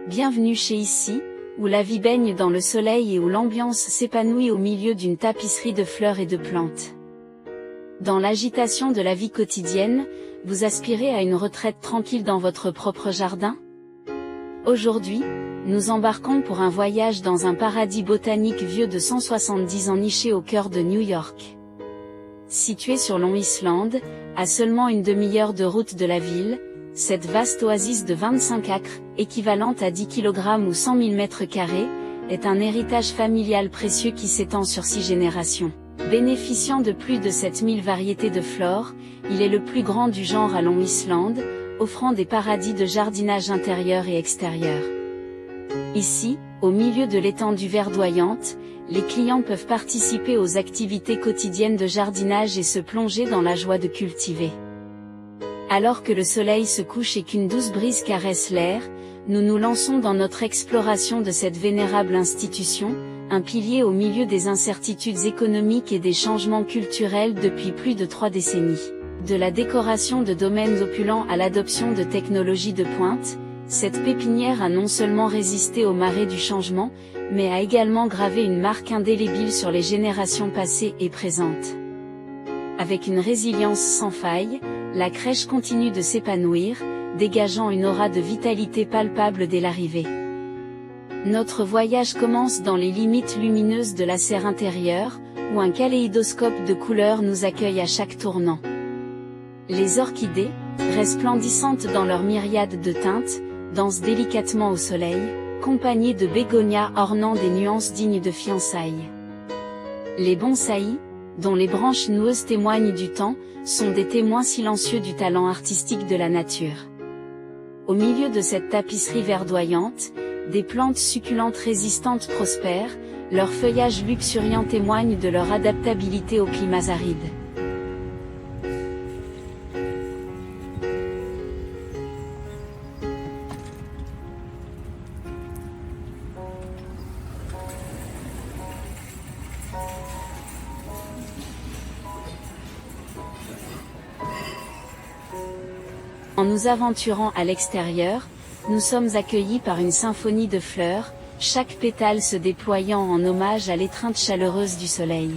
Bienvenue chez Ici, où la vie baigne dans le soleil et où l'ambiance s'épanouit au milieu d'une tapisserie de fleurs et de plantes. Dans l'agitation de la vie quotidienne, vous aspirez à une retraite tranquille dans votre propre jardin? Aujourd'hui, nous embarquons pour un voyage dans un paradis botanique vieux de 170 ans niché au cœur de New York. Situé sur Long Island, à seulement une demi-heure de route de la ville, cette vaste oasis de 25 acres, équivalente à 10 kg ou 100 000 m², est un héritage familial précieux qui s'étend sur 6 générations. Bénéficiant de plus de 7000 variétés de flore, il est le plus grand du genre à Long Island, offrant des paradis de jardinage intérieur et extérieur. Ici, au milieu de l'étendue verdoyante, les clients peuvent participer aux activités quotidiennes de jardinage et se plonger dans la joie de cultiver. Alors que le soleil se couche et qu'une douce brise caresse l'air, nous nous lançons dans notre exploration de cette vénérable institution, un pilier au milieu des incertitudes économiques et des changements culturels depuis plus de 3 décennies. De la décoration de domaines opulents à l'adoption de technologies de pointe, cette pépinière a non seulement résisté aux marées du changement, mais a également gravé une marque indélébile sur les générations passées et présentes. Avec une résilience sans faille, la crèche continue de s'épanouir, dégageant une aura de vitalité palpable dès l'arrivée. Notre voyage commence dans les limites lumineuses de la serre intérieure, où un kaléidoscope de couleurs nous accueille à chaque tournant. Les orchidées, resplendissantes dans leur myriade de teintes, dansent délicatement au soleil, accompagnées de bégonias ornant des nuances dignes de fiançailles. Les bonsaïs, dont les branches noueuses témoignent du temps, sont des témoins silencieux du talent artistique de la nature. Au milieu de cette tapisserie verdoyante, des plantes succulentes résistantes prospèrent, leur feuillage luxuriant témoigne de leur adaptabilité aux climats arides. En nous aventurant à l'extérieur, nous sommes accueillis par une symphonie de fleurs, chaque pétale se déployant en hommage à l'étreinte chaleureuse du soleil.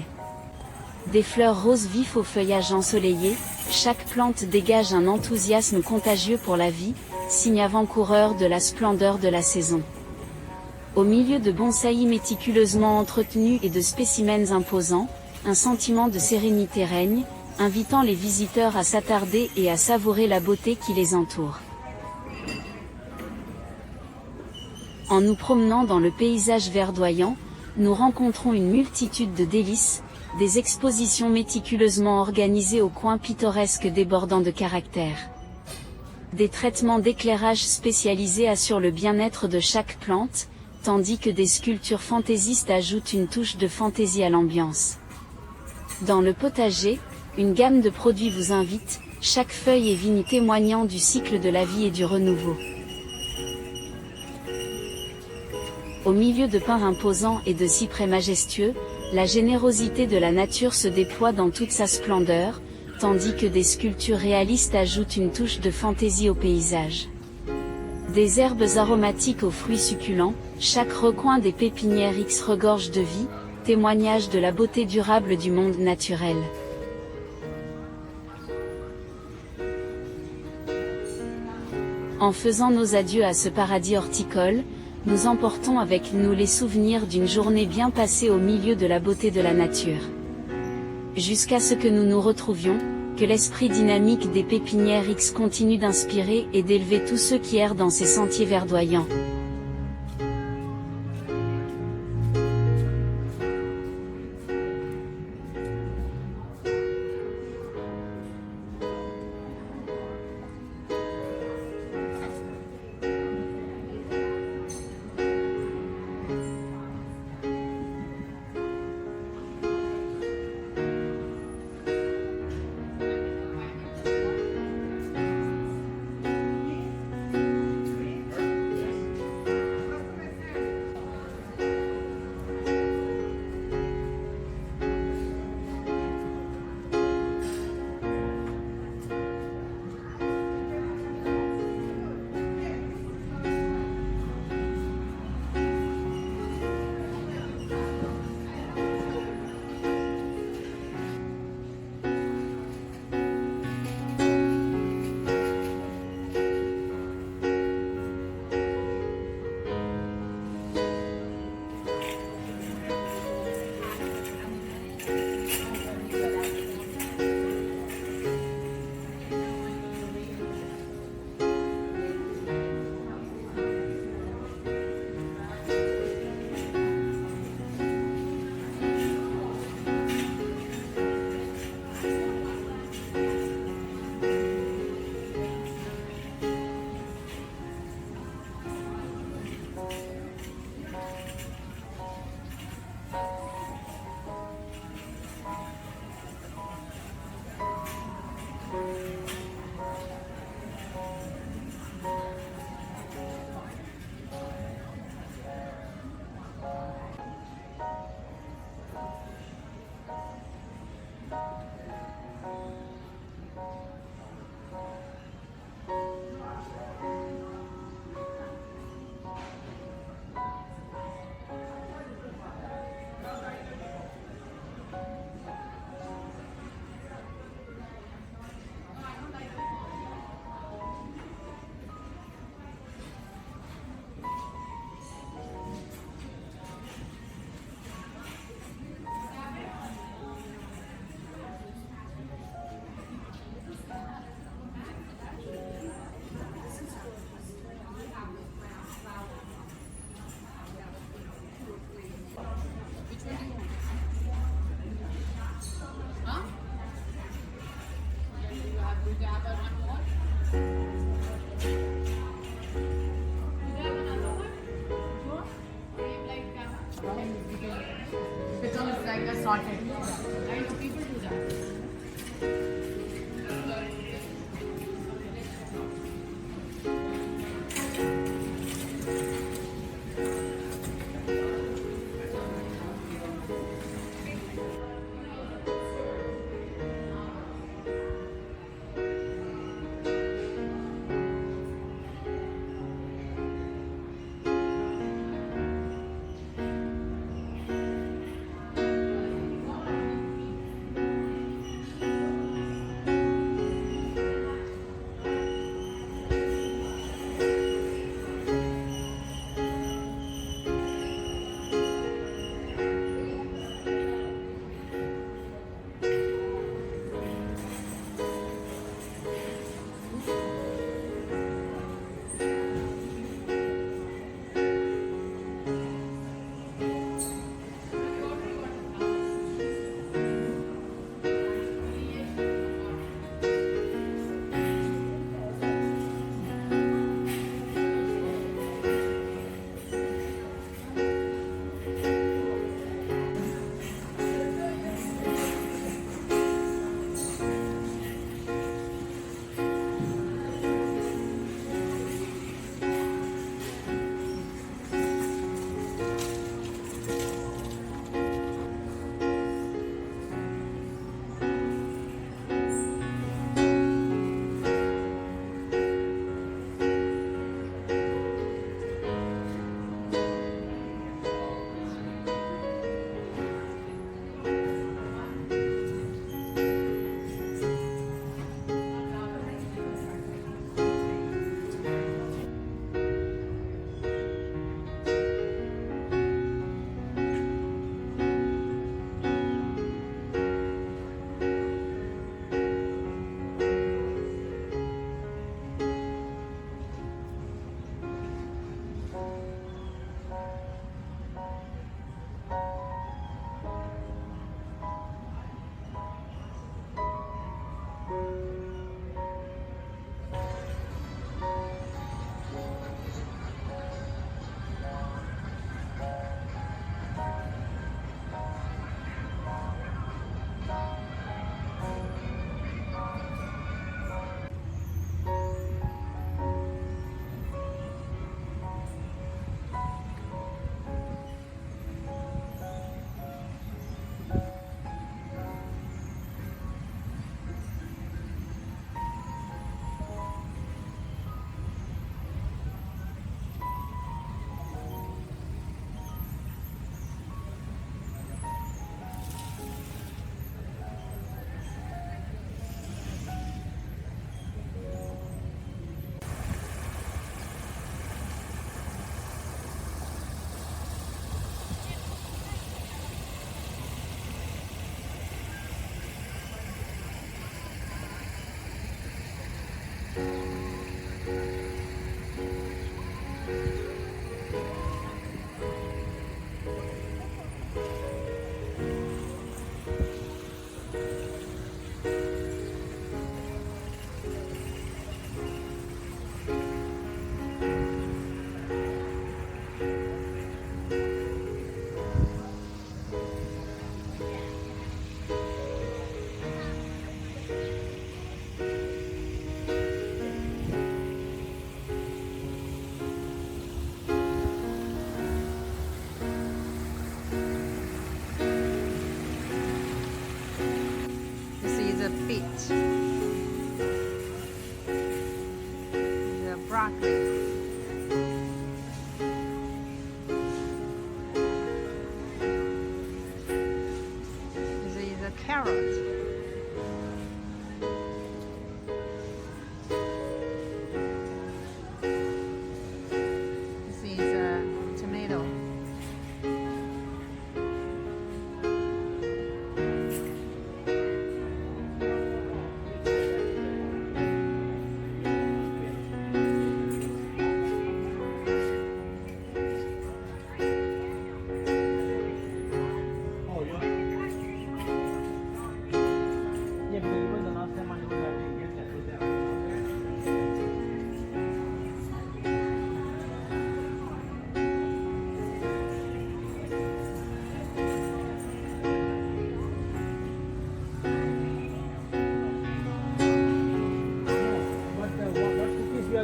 Des fleurs roses vifs au feuillage ensoleillé, chaque plante dégage un enthousiasme contagieux pour la vie, signe avant-coureur de la splendeur de la saison. Au milieu de bonsaïs méticuleusement entretenus et de spécimens imposants, un sentiment de sérénité règne, invitant les visiteurs à s'attarder et à savourer la beauté qui les entoure. En nous promenant dans le paysage verdoyant, nous rencontrons une multitude de délices, des expositions méticuleusement organisées aux coins pittoresques débordant de caractère. Des traitements d'éclairage spécialisés assurent le bien-être de chaque plante, tandis que des sculptures fantaisistes ajoutent une touche de fantaisie à l'ambiance. Dans le potager, une gamme de produits vous invite, chaque feuille et vigne témoignant du cycle de la vie et du renouveau. Au milieu de pins imposants et de cyprès majestueux, la générosité de la nature se déploie dans toute sa splendeur, tandis que des sculptures réalistes ajoutent une touche de fantaisie au paysage. Des herbes aromatiques aux fruits succulents, chaque recoin des pépinières X regorge de vie, témoignage de la beauté durable du monde naturel. En faisant nos adieux à ce paradis horticole, nous emportons avec nous les souvenirs d'une journée bien passée au milieu de la beauté de la nature. Jusqu'à ce que nous nous retrouvions, que l'esprit dynamique des pépinières X continue d'inspirer et d'élever tous ceux qui errent dans ces sentiers verdoyants. Sorted. The beach, the broccoli, this is a carrot, this is a tomato.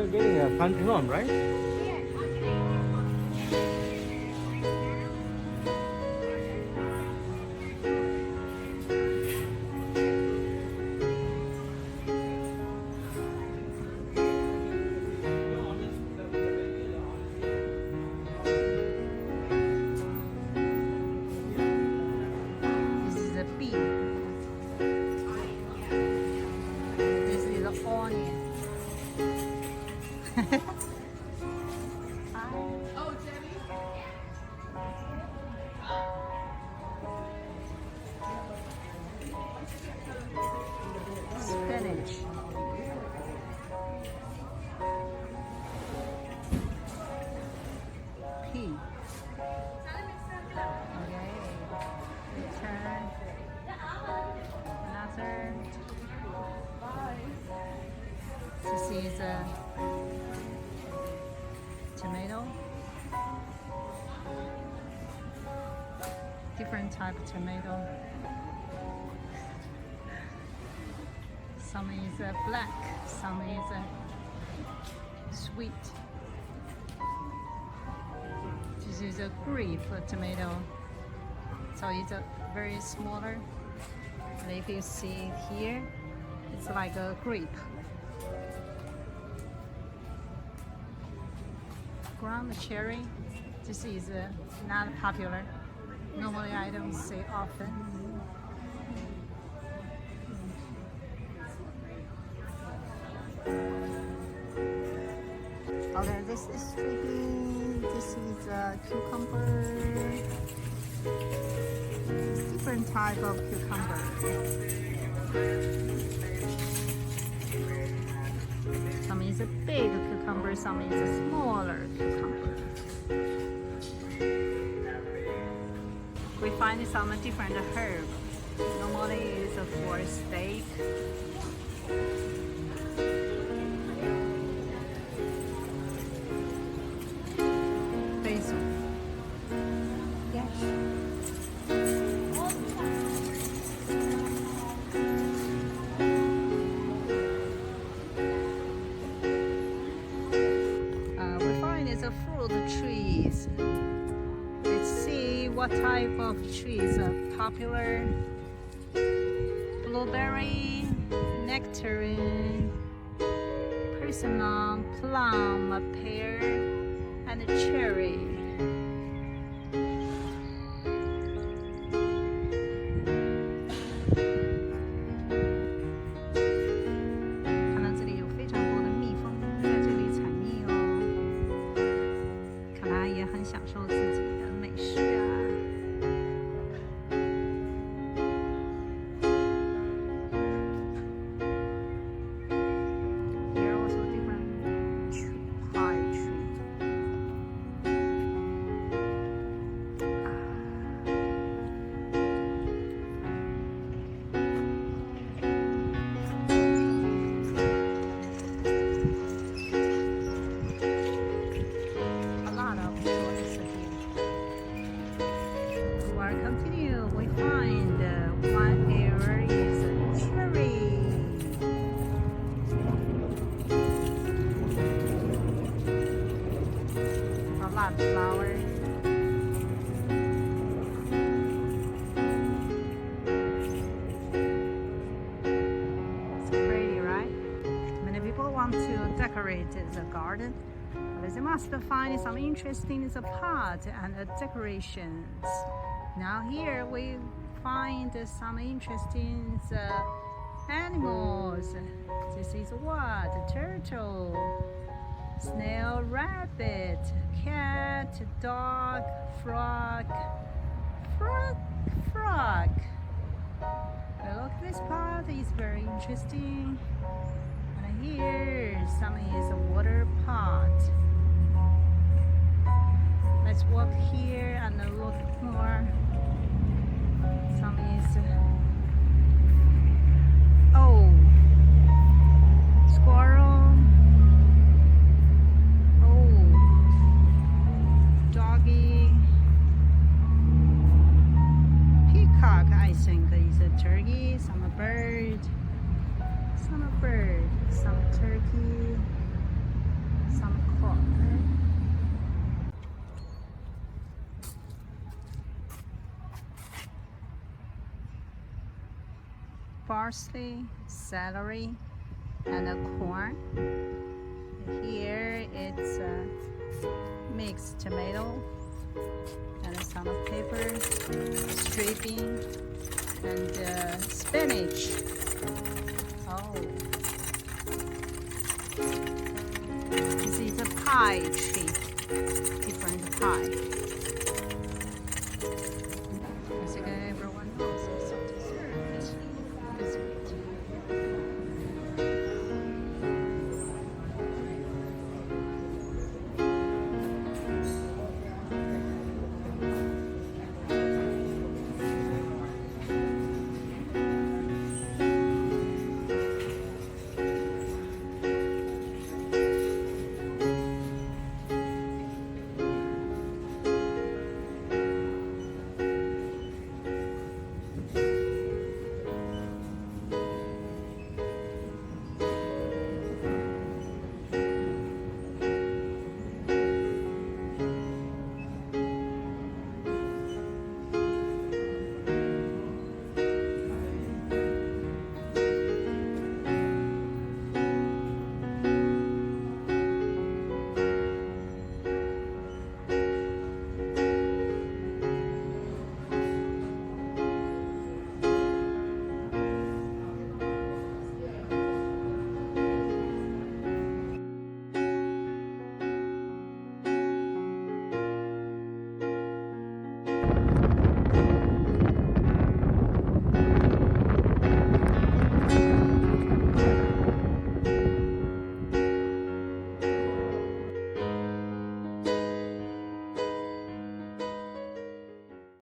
are getting a Panthéon, right? This is a bee. This is the onion. Spinach. Pea. Okay. Return. Another. This is a tomato. Different type of tomato. Some is black, some is sweet. This is a grape tomato, so it's a very smaller. And if you see it here, it's like a grape. Ground cherry. This is not popular. Normally I don't see often. Okay, this is string. This is a cucumber. Different type of cucumber. Some is a big cucumber, some is a smaller cucumber. We find some different herb. Normally it's for steak. Basil. We find it's a fruit trees. Let's see what type of trees are popular. Blueberry, nectarine, persimmon, plum, pear, and cherry. Flower. It's pretty, right? Many people want to decorate the garden, but they must find some interesting pot and decorations. Now here we find some interesting animals. This is what? Turtle, snail, rabbit, cat, dog, frog. Look, this pot is very interesting. And here, some is a water pot. Let's walk here and look more. Some is squirrel. Doggy. Peacock, I think, is a turkey. Some bird. Some turkey. parsley, celery, and a corn. Here it's mixed tomato and some peppers, stripping, and spinach. Oh, this is a pie tree, different pie.